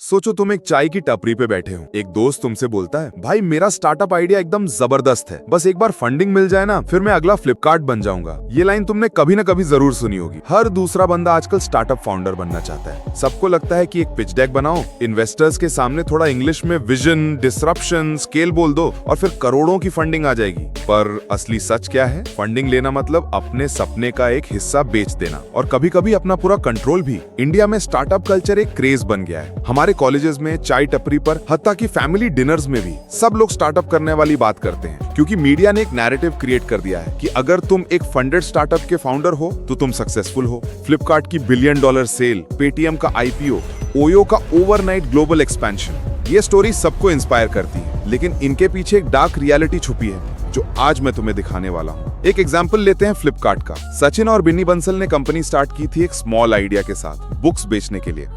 सोचो तुम एक चाय की टपरी पे बैठे हो, एक दोस्त तुमसे बोलता है, भाई मेरा स्टार्टअप आइडिया एकदम जबरदस्त है, बस एक बार फंडिंग मिल जाए ना, फिर मैं अगला फ्लिपकार्ट बन जाऊंगा। ये लाइन तुमने कभी ना कभी जरूर सुनी होगी। हर दूसरा बंदा आजकल स्टार्टअप फाउंडर बनना चाहता है। सबको लगता है कि एक पिच डेक बनाओ, इन्वेस्टर्स के सामने थोड़ा इंग्लिश में विजन, डिसरप्शन, स्केल बोल दो और फिर करोड़ों की फंडिंग आ जाएगी। पर असली सच क्या है? फंडिंग लेना मतलब अपने सपने का एक हिस्सा बेच देना और कभी कभी अपना पूरा कंट्रोल भी। इंडिया में स्टार्टअप कल्चर एक क्रेज बन गया है। हमारे कॉलेजेस में, चाय टपरी पर, हत्ता कि फैमिली डिनर्स में भी सब लोग स्टार्टअप करने वाली बात करते हैं, क्योंकि मीडिया ने एक नैरेटिव क्रिएट कर दिया है कि अगर तुम एक फंडेड स्टार्टअप के फाउंडर हो तो तुम सक्सेसफुल हो। फ्लिपकार्ट की $1 बिलियन सेल, पेटीएम का आईपीओ, ओयो का ओवरनाइट ग्लोबल एक्सपेंशन, ये स्टोरी सबको इंस्पायर करती है, लेकिन इनके पीछे एक डार्क रियलिटी छुपी है जो आज मैं तुम्हें दिखाने वाला हूँ। एक एग्जाम्पल लेते हैं फ्लिपकार्ट का। सचिन और बिन्नी बंसल ने कंपनी स्टार्ट की थी एक स्मॉल आइडिया के साथ, बुक्स बेचने के लिए।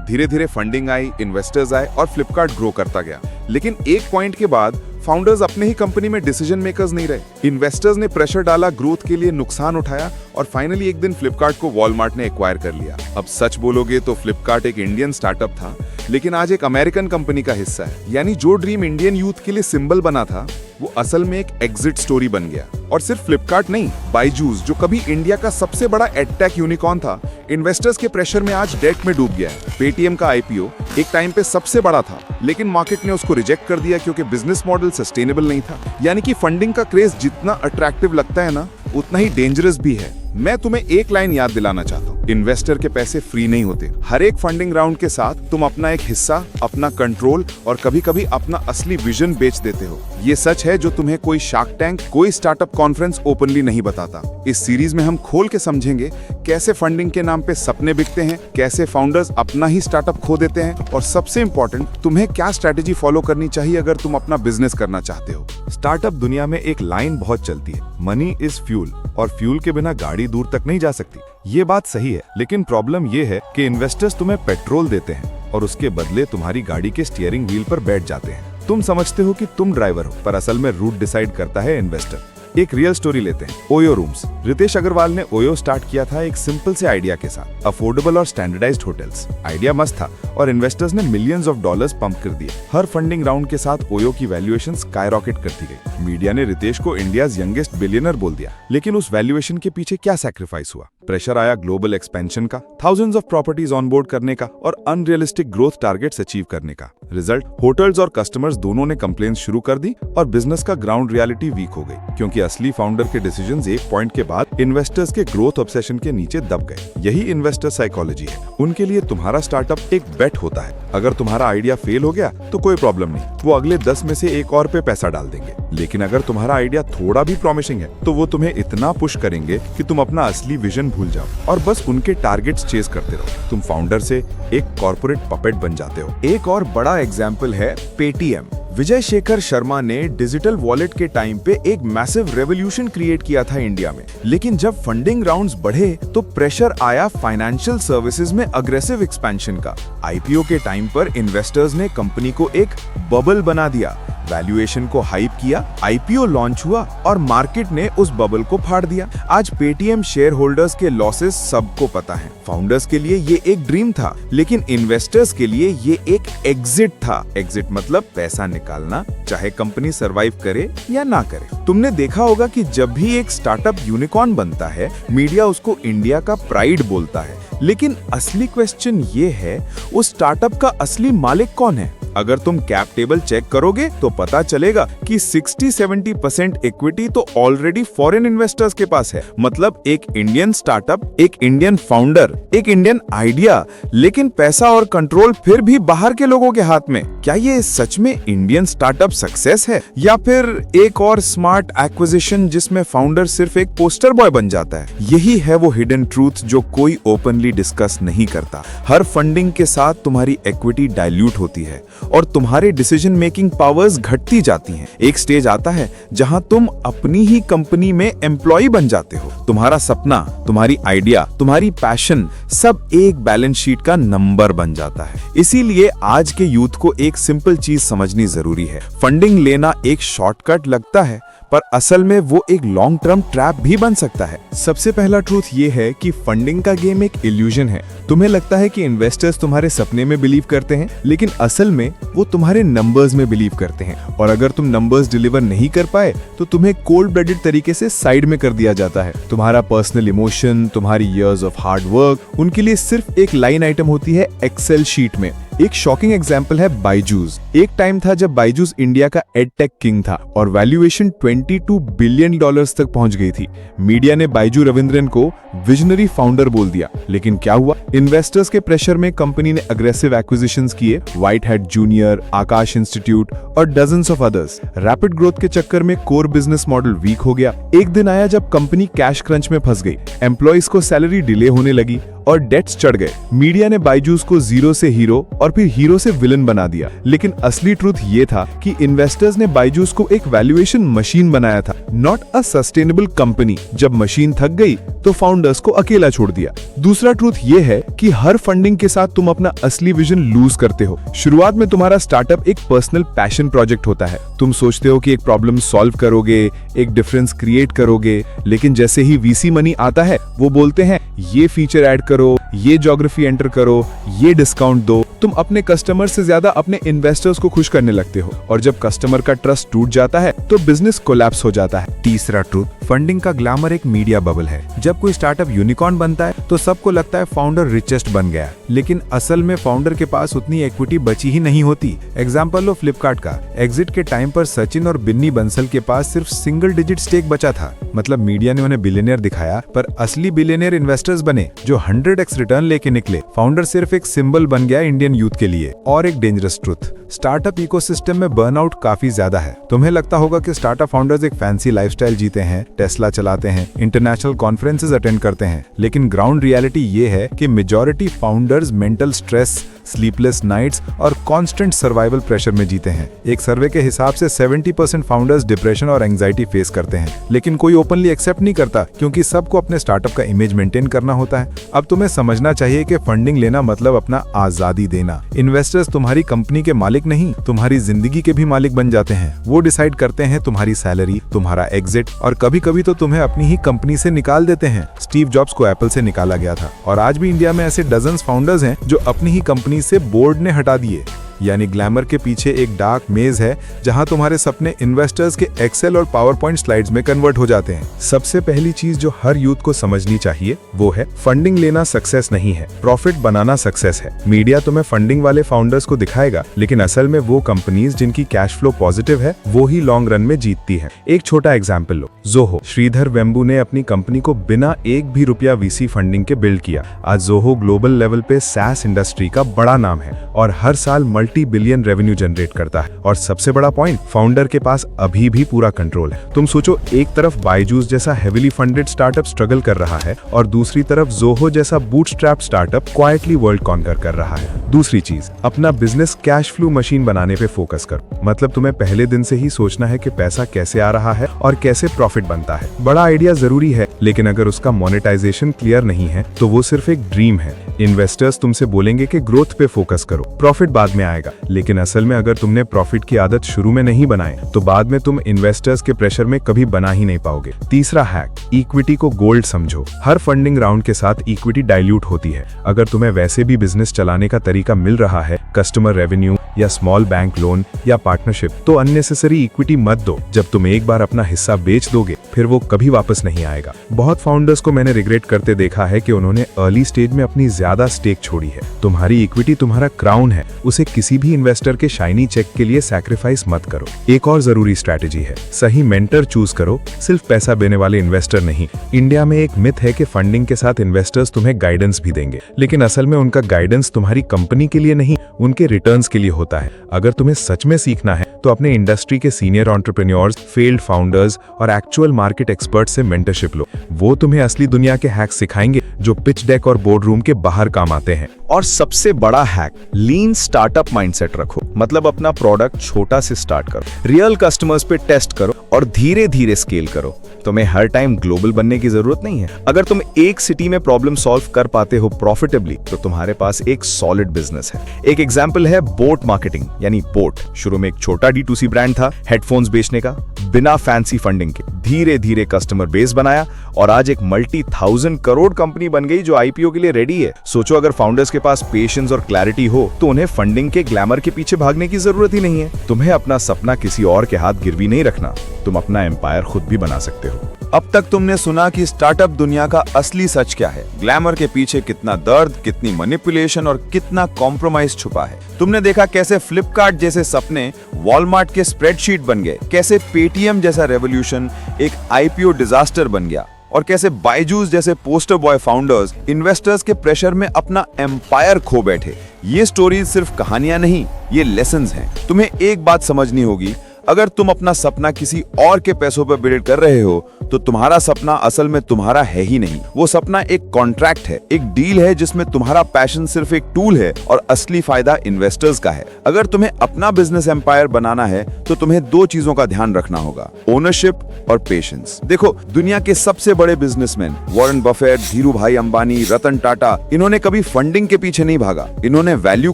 धीरे धीरे फंडिंग आई, इन्वेस्टर्स आए और फ्लिपकार्ट ग्रो करता गया। लेकिन एक पॉइंट के बाद फाउंडर्स अपने ही कंपनी में डिसीजन मेकर्स नहीं रहे। इन्वेस्टर्स ने प्रेशर डाला, ग्रोथ के लिए नुकसान उठाया और फाइनली एक दिन फ्लिपकार्ट को वॉलमार्ट ने एक्वायर कर लिया। अब सच बोलोगे तो फ्लिपकार्ट एक इंडियन स्टार्टअप था, लेकिन आज एक अमेरिकन कंपनी का हिस्सा है। यानी जो ड्रीम इंडियन यूथ के लिए सिंबल बना था, वो असल में एक एग्जिट स्टोरी बन गया। और सिर्फ फ्लिपकार्ट नहीं, बायजूस जो कभी इंडिया का सबसे बड़ा एडटेक यूनिकॉर्न था, इन्वेस्टर्स के प्रेशर में आज डेट में डूब गया है। पेटीएम का आईपीओ एक टाइम पे सबसे बड़ा था, लेकिन मार्केट ने उसको रिजेक्ट कर दिया क्योंकि बिजनेस मॉडल सस्टेनेबल नहीं था। यानी कि फंडिंग का क्रेज जितना अट्रैक्टिव लगता है ना, उतना ही डेंजरस भी है। मैं तुम्हें एक लाइन याद दिलाना चाहता हूँ, इन्वेस्टर के पैसे फ्री नहीं होते। हर एक फंडिंग राउंड के साथ तुम अपना एक हिस्सा, अपना कंट्रोल और कभी कभी अपना असली विजन बेच देते हो। ये सच है जो तुम्हें कोई शार्क टैंक, कोई स्टार्टअप कॉन्फ्रेंस ओपनली नहीं बताता। इस सीरीज में हम खोल के समझेंगे कैसे फंडिंग के नाम पे सपने बिकते हैं, कैसे फाउंडर्स अपना ही स्टार्टअप खो देते हैं और सबसे इंपॉर्टेंट, तुम्हें क्या स्ट्रेटेजी फॉलो करनी चाहिए अगर तुम अपना बिजनेस करना चाहते हो। स्टार्टअप दुनिया में एक लाइन बहुत चलती है, मनी इज फ्यूल, और फ्यूल के बिना गाड़ी दूर तक नहीं जा सकती। ये बात सही है, लेकिन प्रॉब्लम ये है कि इन्वेस्टर्स तुम्हें पेट्रोल देते हैं और उसके बदले तुम्हारी गाड़ी के स्टीयरिंग व्हील पर बैठ जाते हैं। तुम समझते हो कि तुम ड्राइवर हो, पर असल में रूट डिसाइड करता है इन्वेस्टर। एक रियल स्टोरी लेते हैं, ओयो रूम्स। रितेश अग्रवाल ने ओयो स्टार्ट किया था एक सिंपल से आइडिया के साथ, अफोर्डेबल और स्टैंडर्डाइज्ड होटल्स। आइडिया मस्त था और इन्वेस्टर्स ने मिलियंस ऑफ डॉलर्स पंप कर दिए। हर फंडिंग राउंड के साथ ओयो की वैल्यूएशन स्काईरॉकेट करती गई। मीडिया ने रितेश को इंडियाज यंगेस्ट बिलियनर बोल दिया, लेकिन उस वैल्यूएशन के पीछे क्या सैक्रिफाइस हुआ? प्रेशर आया ग्लोबल एक्सपेंशन का, थाउजेंड्स ऑफ प्रॉपर्टीज ऑनबोर्ड करने का और अनरियलिस्टिक ग्रोथ टारगेट्स अचीव करने का। रिजल्ट, होटल्स और कस्टमर्स दोनों ने कंप्लेंट्स शुरू कर दी और बिजनेस का ग्राउंड रियलिटी वीक हो गई, क्योंकि असली फाउंडर के डिसीजंस एक पॉइंट के बाद इन्वेस्टर्स के ग्रोथ ऑब्सेशन के नीचे दब गए। यही इन्वेस्टर साइकोलॉजी है। उनके लिए तुम्हारा स्टार्टअप एक बेट होता है। अगर तुम्हारा आइडिया फेल हो गया तो कोई प्रॉब्लम नहीं, वो अगले 10 में से एक और पे पैसा डाल देंगे। लेकिन अगर तुम्हारा आइडिया थोड़ा भी प्रॉमिसिंग है तो वो तुम्हें इतना पुश करेंगे कि तुम अपना असली विजन भूल जाओ और बस उनके टारगेट्स चेस करते रहो। तुम फाउंडर से एक कॉर्पोरेट पपेट बन जाते हो। एक और बड़ा एग्जाम्पल है पेटीएम। विजय शेखर शर्मा ने डिजिटल वॉलेट के टाइम पे एक मैसिव रेवोल्यूशन क्रिएट किया था इंडिया में, लेकिन जब फंडिंग राउंड्स बढ़े तो प्रेशर आया फाइनेंशियल सर्विसेज में अग्रेसिव एक्सपेंशन का। आईपीओ के टाइम पर इन्वेस्टर्स ने कंपनी को एक बबल बना दिया, वैल्यूएशन को हाइप किया, आईपीओ लॉन्च हुआ और मार्केट ने उस बबल को फाड़ दिया। आज पेटीएम शेयर होल्डर्स के लॉसेस सबको पता है। फाउंडर्स के लिए ये एक ड्रीम था, लेकिन इन्वेस्टर्स के लिए ये एक एग्जिट था। एग्जिट मतलब पैसा निकालना, चाहे कंपनी सरवाइव करे या ना करे। तुमने देखा होगा कि जब भी एक स्टार्टअप यूनिकॉर्न बनता है, मीडिया उसको इंडिया का प्राइड बोलता है, लेकिन असली क्वेश्चन ये है, उस स्टार्टअप का असली मालिक कौन है? अगर तुम कैप टेबल चेक करोगे तो पता चलेगा कि 60-70% इक्विटी तो ऑलरेडी फॉरेन इन्वेस्टर्स के पास है। मतलब एक इंडियन स्टार्टअप, एक इंडियन फाउंडर, एक इंडियन आइडिया, लेकिन पैसा और कंट्रोल फिर भी बाहर के लोगों के हाथ में। क्या ये सच में इंडियन स्टार्टअप सक्सेस है, या फिर एक और स्मार्ट एक्विजिशन जिसमें फाउंडर सिर्फ एक पोस्टर बॉय बन जाता है? यही है वो हिडन ट्रूथ जो कोई ओपनली डिस्कस नहीं करता। हर फंडिंग के साथ तुम्हारी इक्विटी डाइल्यूट होती है और तुम्हारे डिसीजन मेकिंग पावर्स घटती जाती हैं। एक स्टेज आता है जहां तुम अपनी ही कंपनी में एम्प्लॉय बन जाते हो। तुम्हारा सपना, तुम्हारी आइडिया, तुम्हारी पैशन सब एक बैलेंस शीट का नंबर बन जाता है। इसीलिए आज के यूथ को एक सिंपल चीज समझनी जरूरी है, फंडिंग लेना एक शॉर्टकट लगता है, पर असल में वो एक लॉन्ग टर्म ट्रैप भी बन सकता है। सबसे पहला ट्रूथ ये है कि फंडिंग का गेम एक इल्यूजन है। तुम्हें लगता है कि इन्वेस्टर्स तुम्हारे सपने में बिलीव करते हैं, लेकिन असल में वो तुम्हारे नंबर्स में बिलीव करते हैं, और अगर तुम नंबर्स डिलीवर नहीं कर पाए तो तुम्हें कोल्ड ब्लडेड तरीके से साइड में कर दिया जाता है। तुम्हारा पर्सनल इमोशन, तुम्हारी इयर्स ऑफ हार्ड वर्क, उनके लिए सिर्फ एक लाइन आइटम होती है एक्सेल शीट में। एक शॉकिंग एग्जाम्पल है बायजूस। एक टाइम था जब बायजूस इंडिया का एडटेक किंग था और वैल्यूएशन $22 बिलियन तक पहुंच गई थी। मीडिया ने बायजू रविंद्रन को विजनरी फाउंडर बोल दिया, लेकिन क्या हुआ? इन्वेस्टर्स के प्रेशर में कंपनी ने अग्रेसिव एक्विजिशंस किए, व्हाइट हैट जूनियर, आकाश इंस्टीट्यूट और dozens of others. Rapid growth के चक्कर में कोर बिजनेस मॉडल वीक हो गया। एक दिन आया जब कंपनी कैश क्रंच में फंस गई, एम्प्लॉइज को सैलरी डिले होने लगी और डेट्स चढ़ गए। मीडिया ने बायजूस को जीरो से हीरो और फिर हीरो से विलन बना दिया, लेकिन असली ट्रूथ ये था कि इन्वेस्टर्स ने बायजूस को एक वैल्यूएशन मशीन बनाया था, नॉट अ सस्टेनेबल कंपनी। जब मशीन थक गई तो फाउंडर्स को अकेला छोड़ दिया। दूसरा ट्रूथ ये है कि हर फंडिंग के साथ तुम अपना असली विजन लूज करते हो। शुरुआत में तुम्हारा स्टार्टअप एक पर्सनल पैशन प्रोजेक्ट होता है। तुम सोचते हो कि एक प्रॉब्लम सॉल्व करोगे, एक डिफरेंस क्रिएट करोगे, लेकिन जैसे ही वीसी मनी आता है वो बोलते हैं ये फीचर ऐड करो, ये ज्योग्राफी एंटर करो, ये डिस्काउंट दो। तुम अपने कस्टमर से ज्यादा अपने इन्वेस्टर्स को खुश करने लगते हो, और जब कस्टमर का ट्रस्ट टूट जाता है तो बिजनेस कोलैप्स हो जाता है। तीसरा ट्रूथ, फंडिंग का ग्लैमर एक मीडिया बबल है। जब कोई स्टार्टअप यूनिकॉर्न बनता है तो सबको लगता है फाउंडर रिचेस्ट बन गया, लेकिन असल में फाउंडर के पास उतनी इक्विटी बची ही नहीं होती। एग्जांपल लो फ्लिपकार्ट का। एग्जिट के टाइम पर सचिन और बिन्नी बंसल के पास सिर्फ सिंगल डिजिट स्टेक बचा था। मतलब मीडिया ने उन्हें बिलियनियर दिखाया, पर असली बिलियनियर इन्वेस्टर्स बने जो 100x रिटर्न लेके निकले। फाउंडर सिर्फ एक सिंबल बन गया इंडियन यूथ के लिए। और एक डेंजरस ट्रूथ, स्टार्टअप इकोसिस्टम में बर्नआउट काफी ज्यादा है। तुम्हें लगता होगा कि स्टार्टअप फाउंडर्स एक फैंसी लाइफस्टाइल जीते हैं, टेस्ला चलाते हैं, इंटरनेशनल कॉन्फ्रेंसेस अटेंड करते हैं, लेकिन ग्राउंड रियलिटी ये है कि majority founders mental stress, sleepless nights और कांस्टेंट सर्वाइवल प्रेशर में जीते हैं। एक सर्वे के हिसाब से 70% फाउंडर्स डिप्रेशन और एंजाइटी फेस करते हैं, लेकिन कोई ओपनली एक्सेप्ट नहीं करता, क्योंकि सबको अपने स्टार्टअप का इमेज मेंटेन करना होता है। अब तुम्हें समझना चाहिए कि फंडिंग लेना मतलब अपना आजादी देना। इन्वेस्टर्स तुम्हारी कंपनी के मालिक नहीं, तुम्हारी जिंदगी के भी मालिक बन जाते हैं। वो डिसाइड करते हैं तुम्हारी सैलरी, तुम्हारा एग्जिट, और कभी कभी तो तुम्हें अपनी ही कंपनी से निकाल देते हैं। स्टीव जॉब्स को एप्पल से निकाला गया था, और आज भी इंडिया में ऐसे डजन्स फाउंडर्स हैं जो अपनी ही कंपनी से बोर्ड ने हटा दिए। यानी ग्लैमर के पीछे एक डार्क मेज है, जहां तुम्हारे सपने इन्वेस्टर्स के एक्सेल और पावर पॉइंट स्लाइड्स में कन्वर्ट हो जाते हैं। सबसे पहली चीज जो हर यूथ को समझनी चाहिए वो है, फंडिंग लेना सक्सेस नहीं है, प्रॉफिट बनाना सक्सेस है। मीडिया तुम्हें फंडिंग वाले फाउंडर्स को दिखाएगा, लेकिन असल में वो कंपनीज जिनकी कैश फ्लो पॉजिटिव है वो ही लॉन्ग रन में जीतती है। एक छोटा एग्जाम्पल लो, जोहो। श्रीधर वेम्बू ने अपनी कंपनी को बिना एक भी रुपया वीसी फंडिंग के बिल्ड किया। आज जोहो ग्लोबल लेवल पे SaaS इंडस्ट्री का बड़ा नाम है और हर साल multi-billion रेवेन्यू जनरेट करता है। और सबसे बड़ा पॉइंट, फाउंडर के पास अभी भी पूरा कंट्रोल है। तुम सोचो, एक तरफ बायजूस जैसा हेविली फंडेड स्टार्टअप स्ट्रगल कर रहा है और दूसरी तरफ जोहो जैसा bootstrap startup quietly world conquer कर रहा है। दूसरी चीज, अपना बिजनेस कैश फ्लो मशीन बनाने पे फोकस करो। मतलब तुम्हें पहले दिन से ही सोचना है कि पैसा कैसे आ रहा है और कैसे प्रॉफिट बनता है। बड़ा आइडिया जरूरी है, लेकिन अगर उसका मोनेटाइजेशन क्लियर नहीं है तो वो सिर्फ एक ड्रीम है। इन्वेस्टर्स तुमसे बोलेंगे कि ग्रोथ पे फोकस करो, प्रॉफिट बाद में आएगा, लेकिन असल में अगर तुमने प्रॉफिट की आदत शुरू में नहीं बनाए तो बाद में तुम इन्वेस्टर्स के प्रेशर में कभी बना ही नहीं पाओगे। तीसरा हैक, इक्विटी को गोल्ड समझो। हर फंडिंग राउंड के साथ इक्विटी डाइल्यूट होती है। अगर तुम्हें वैसे भी बिजनेस चलाने का तरीका मिल रहा है, कस्टमर रेवेन्यू या स्मॉल बैंक लोन या पार्टनरशिप, तो अननेसेसरी इक्विटी मत दो। जब तुम एक बार अपना हिस्सा बेच दोगे फिर वो कभी वापस नहीं आएगा। बहुत फाउंडर्स को मैंने रिग्रेट करते देखा है कि उन्होंने अर्ली स्टेज में अपनी ज्यादा स्टेक छोड़ी है। तुम्हारी इक्विटी तुम्हारा क्राउन है, उसे किसी भी इन्वेस्टर के शाइनी चेक के लिए सैक्रिफाइस मत करो। एक और जरूरी स्ट्रैटेजी है, सही मेंटर चूज करो, सिर्फ पैसा देने वाले इन्वेस्टर नहीं। इंडिया में एक मिथ है कि फंडिंग के साथ इन्वेस्टर्स तुम्हें गाइडेंस भी देंगे, लेकिन असल में उनका गाइडेंस तुम्हारी कंपनी के लिए नहीं, उनके रिटर्न्स के लिए होता है। अगर तुम्हें सच में सीखना है तो अपने इंडस्ट्री के सीनियर एंटरप्रेन्योर्स, फेल्ड फाउंडर्स और एक्चुअल मार्केट एक्सपर्ट से मेंटरशिप लो। वो तुम्हें असली दुनिया के हैक्स सिखाएंगे जो पिच डेक और बोर्ड रूम के बाहर काम आते हैं। और सबसे बड़ा हैक, लीन स्टार्टअप माइंडसेट रखो। मतलब अपना प्रोडक्ट छोटा से स्टार्ट करो, रियल कस्टमर्स पे टेस्ट करो और धीरे धीरे स्केल करो। तुम्हें हर टाइम ग्लोबल बनने की जरूरत नहीं है। अगर तुम एक सिटी में प्रॉब्लम सॉल्व कर पाते हो प्रॉफिटेबली, तो तुम्हारे पास एक सॉलिड बिजनेस है। एक एग्जांपल है बोट मार्केटिंग यानी बोट। शुरू में एक छोटा D2C ब्रांड था हेडफोन्स बेचने का, बिना फैंसी फंडिंग के। धीरे धीरे कस्टमर बेस बनाया और आज एक multi-thousand करोड़ कंपनी बन गई जो IPO के लिए रेडी है। सोचो अगर फाउंडर्स के पास पेशेंस और क्लैरिटी हो तो उन्हें फंडिंग के ग्लैमर के पीछे भागने की जरूरत ही नहीं है। तुम्हें अपना सपना किसी और के हाथ गिरवी नहीं रखना, तुम अपना एम्पायर खुद भी बना सकते हो। अब तक तुमने सुना कि स्टार्टअप दुनिया का असली सच क्या है, ग्लैमर के पीछे कितना दर्द, कितनी मैनिपुलेशन और कितना कॉम्प्रोमाइज छुपा है। तुमने देखा कैसे फ्लिपकार्ट जैसे सपने वॉलमार्ट के स्प्रेडशीट बन गए, कैसे पेटीएम जैसा रेवोल्यूशन एक IPO डिजास्टर बन गया, और कैसे बायजूस जैसे पोस्टर बॉय फाउंडर्स इन्वेस्टर्स के प्रेशर में अपना एम्पायर खो बैठे। ये स्टोरीज सिर्फ कहानियां नहीं, ये लेसन्स हैं। तुम्हें एक बात समझनी होगी, अगर तुम अपना सपना किसी और के पैसों पर बिल्ड कर रहे हो तो तुम्हारा सपना असल में तुम्हारा है ही नहीं। वो सपना एक कॉन्ट्रैक्ट है, एक डील है जिसमें तुम्हारा पैशन सिर्फ एक टूल है और असली फायदा इन्वेस्टर्स का है। अगर तुम्हें अपना बिजनेस एम्पायर बनाना है तो तुम्हें दो चीजों का ध्यान रखना होगा, ओनरशिप और पेशेंस। देखो, दुनिया के सबसे बड़े बिजनेसमैन वॉरेन बफेट, धीरू भाई अंबानी, रतन टाटा, इन्होंने कभी फंडिंग के पीछे नहीं भागा। इन्होंने वैल्यू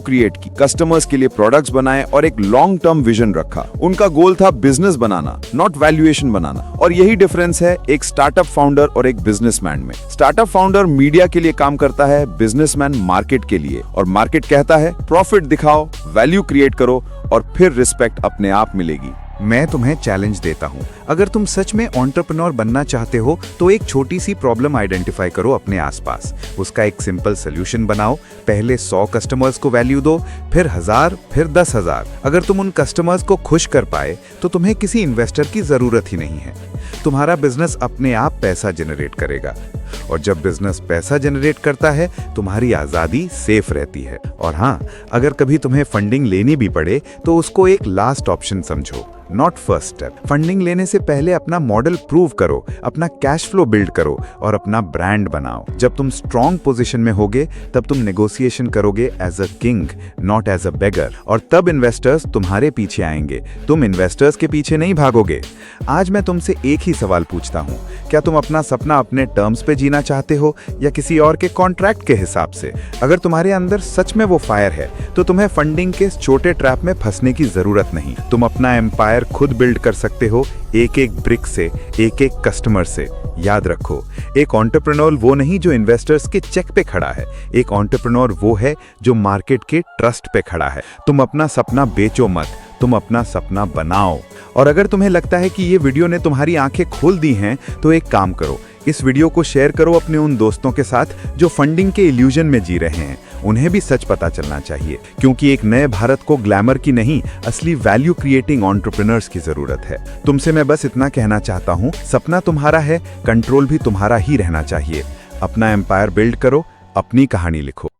क्रिएट की, कस्टमर्स के लिए प्रोडक्ट्स बनाए और एक लॉन्ग टर्म विजन रखा। उनका गोल था बिजनेस बनाना, नॉट वैल्यूएशन बनाना। और यही डिफरेंस है एक स्टार्टअप फाउंडर और एक बिजनेसमैन में। स्टार्टअप फाउंडर मीडिया के लिए काम करता है, बिजनेसमैन मार्केट के लिए, और मार्केट कहता है प्रॉफिट दिखाओ, वैल्यू क्रिएट करो और फिर रिस्पेक्ट अपने आप मिलेगी। मैं तुम्हें चैलेंज देता हूं, अगर तुम सच में एंटरप्रेन्योर बनना चाहते हो तो एक छोटी सी प्रॉब्लम आइडेंटिफाई करो अपने आसपास, उसका एक सिंपल सोल्यूशन बनाओ। पहले 100 कस्टमर्स को वैल्यू दो, फिर 1000, फिर 10,000। अगर तुम उन कस्टमर्स को खुश कर पाए तो तुम्हें किसी इन्वेस्टर की जरूरत ही नहीं है। तुम्हारा बिजनेस अपने आप पैसा जनरेट करेगा, और जब बिजनेस पैसा जनरेट करता है तुम्हारी आजादी सेफ रहती है। और हाँ, अगर कभी तुम्हें फंडिंग लेनी भी पड़े तो उसको एक लास्ट ऑप्शन समझो, नॉट फर्स्ट स्टेप। फंडिंग लेने से पहले अपना मॉडल प्रूव करो, अपना कैश फ्लो बिल्ड करो और अपना ब्रांड बनाओ। जब तुम स्ट्रॉन्ग पोजीशन में होगे तब तुम नेगोशिएशन करोगे as a king, not as a beggar, और तब इन्वेस्टर्स तुम्हारे पीछे आएंगे, तुम इन्वेस्टर्स के पीछे नहीं भागोगे। आज मैं तुमसे एक ही सवाल पूछता हूँ, क्या तुम अपना सपना अपने टर्म्स पे जीना चाहते हो या किसी और के कॉन्ट्रैक्ट के हिसाब से? अगर तुम्हारे अंदर सच में वो फायर है तो तुम्हें फंडिंग के इस छोटे ट्रैप में फंसने की जरूरत नहीं। तुम अपना एम्पायर खुद बिल्ड कर सकते हो, एक एक ब्रिक से, एक एक कस्टमर से। याद रखो, एक एंटरप्रेन्योर वो नहीं जो इन्वेस्टर्स के चेक पे खड़ा है, एक एंटरप्रेन्योर वो है जो मार्केट के ट्रस्ट पे खड़ा है। तुम अपना सपना बेचो मत, तुम अपना सपना बनाओ। और अगर तुम्हें लगता है कि ये वीडियो ने तुम्हारी आंखें खोल दी हैं तो एक काम करो, इस वीडियो को शेयर करो अपने उन दोस्तों के साथ जो फंडिंग के इल्यूजन में जी रहे हैं। उन्हें भी सच पता चलना चाहिए, क्योंकि एक नए भारत को ग्लैमर की नहीं, असली वैल्यू क्रिएटिंग एंटरप्रेन्योर्स की जरूरत है। तुमसे मैं बस इतना कहना चाहता हूँ, सपना तुम्हारा है, कंट्रोल भी तुम्हारा ही रहना चाहिए। अपना एम्पायर बिल्ड करो, अपनी कहानी लिखो।